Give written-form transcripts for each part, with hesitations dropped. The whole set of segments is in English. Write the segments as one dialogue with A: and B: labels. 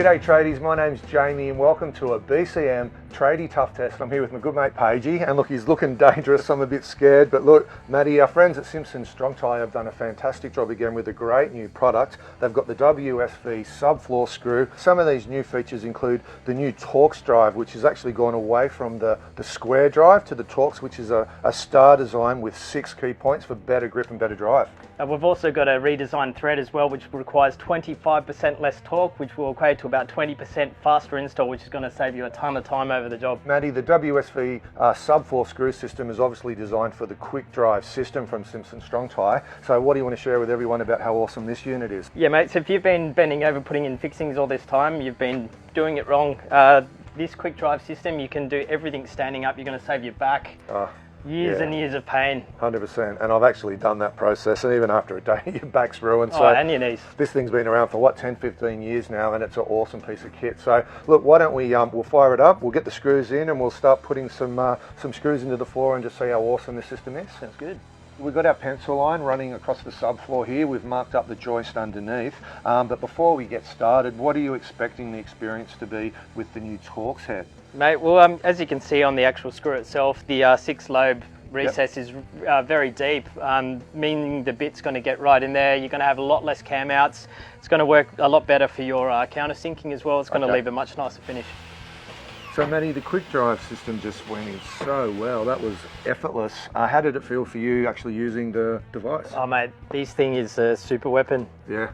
A: G'day tradies, my name's Jamie and welcome to a BCM tradie tough test. I'm here with my good mate Pagey, and look, he's looking dangerous, I'm a bit scared, but look, Matty, our friends at Simpson Strong Tie have done a fantastic job again with a great new product. They've got the WSV subfloor screw. Some of these new features include the new Torx drive, which has actually gone away from the square drive to the Torx, which is a star design with 6 key points for better grip and better drive.
B: We've also got a redesigned thread as well, which requires 25% less torque, which will equate to about 20% faster install, which is going to save you a ton of time over the job.
A: Matty, the WSV subfloor screw system is obviously designed for the quick drive system from Simpson Strong Tie. So what do you want to share with everyone about how awesome this unit is?
B: Yeah, mate, so if you've been bending over putting in fixings all this time, you've been doing it wrong. This quick drive system, you can do everything standing up. You're going to save your back. Years and years of pain.
A: 100%, and I've actually done that process, and even after a day your back's ruined.
B: So and your knees.
A: This thing's been around for what, 10-15 years now, and it's an awesome piece of kit. So look, why don't we we'll fire it up, we'll get the screws in and we'll start putting some screws into the floor and just see how awesome this system is.
B: Sounds good.
A: We've got our pencil line running across the subfloor here. We've marked up the joist underneath, but before we get started, what are you expecting the experience to be with the new Torx head?
B: Mate, well, as you can see on the actual screw itself, the 6-lobe recess is very deep, meaning the bit's going to get right in there. You're going to have a lot less cam outs. It's going to work a lot better for your countersinking as well. It's going to leave a much nicer finish.
A: So Matty, the quick drive system just went in so well. That was effortless. How did it feel for you actually using the device?
B: Oh mate, this thing is a super weapon.
A: Yeah.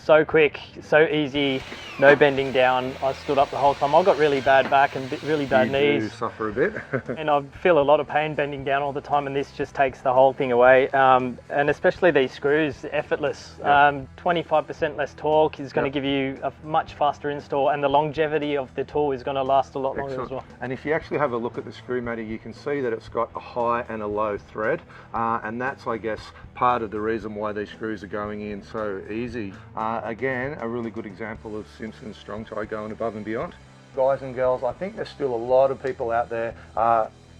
B: So quick, so easy, no bending down. I stood up the whole time. I've got really bad back and really bad knees.
A: You do suffer a bit.
B: And I feel a lot of pain bending down all the time, and this just takes the whole thing away. And especially these screws, effortless. 25% less torque is going to give you a much faster install, and the longevity of the tool is going to last a lot longer as well.
A: And if you actually have a look at the screw, Matty, you can see that it's got a high and a low thread, and that's, I guess, part of the reason why these screws are going in so easy. Again, a really good example of Simpson Strong Tie going above and beyond. Guys and girls, I think there's still a lot of people out there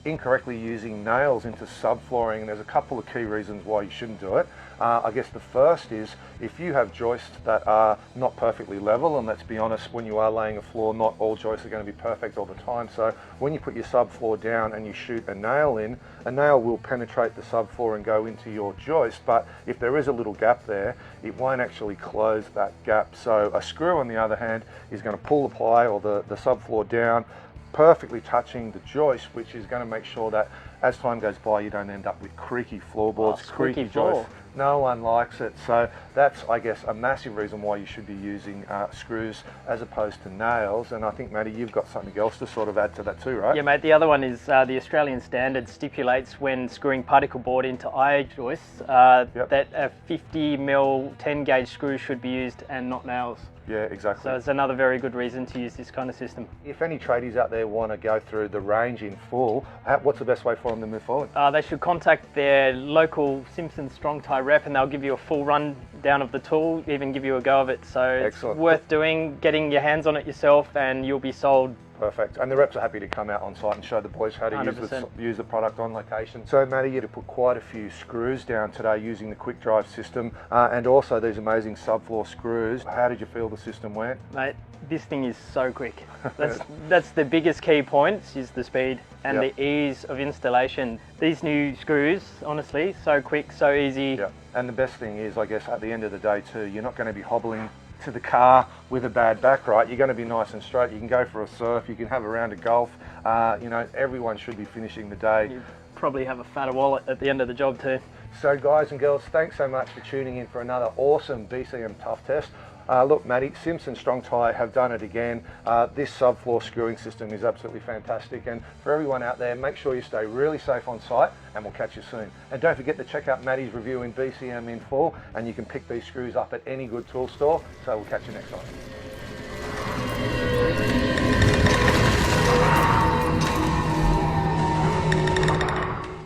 A: incorrectly using nails into subflooring, and there's a couple of key reasons why you shouldn't do it. I guess the first is if you have joists that are not perfectly level, and let's be honest, when you are laying a floor, not all joists are going to be perfect all the time. So when you put your subfloor down and you shoot a nail in, a nail will penetrate the subfloor and go into your joist, but if there is a little gap there, it won't actually close that gap. So a screw, on the other hand, is going to pull the ply or the subfloor down, perfectly touching the joist, which is going to make sure that as time goes by you don't end up with creaky floorboards, creaky joists. No one likes it. So that's, I guess, a massive reason why you should be using screws as opposed to nails. And I think, Matty, you've got something else to sort of add to that too, right?
B: Yeah, mate, the other one is the Australian standard stipulates when screwing particle board into IA joists that a 50mm 10 gauge screw should be used and not nails.
A: Yeah, exactly.
B: So it's another very good reason to use this kind of system.
A: If any tradies out there want to go through the range in full, what's the best way for them to move forward?
B: They should contact their local Simpson Strong Tie rep, and they'll give you a full rundown of the tool, even give you a go of it. So it's worth doing, getting your hands on it yourself, and you'll be sold.
A: Perfect. And the reps are happy to come out on site and show the boys how to use the product on location. So Matty, you had to put quite a few screws down today using the quick drive system and also these amazing subfloor screws. How did you feel the system went?
B: Mate, this thing is so quick. That's the biggest key point, is the speed and the ease of installation. These new screws, honestly, so quick, so easy.
A: Yeah. And the best thing is, I guess, at the end of the day too, you're not going to be hobbling to the car with a bad back, right? You're going to be nice and straight. You can go for a surf, you can have a round of golf. You know, everyone should be finishing the day.
B: You probably have a fatter wallet at the end of the job too.
A: So guys and girls, thanks so much for tuning in for another awesome BCM Tough Test. Look, Matty, Simpson Strong Tie have done it again. This subfloor screwing system is absolutely fantastic, and for everyone out there, make sure you stay really safe on site, and we'll catch you soon. And don't forget to check out Matty's review in BCM in full, and you can pick these screws up at any good tool store. So we'll catch you next time.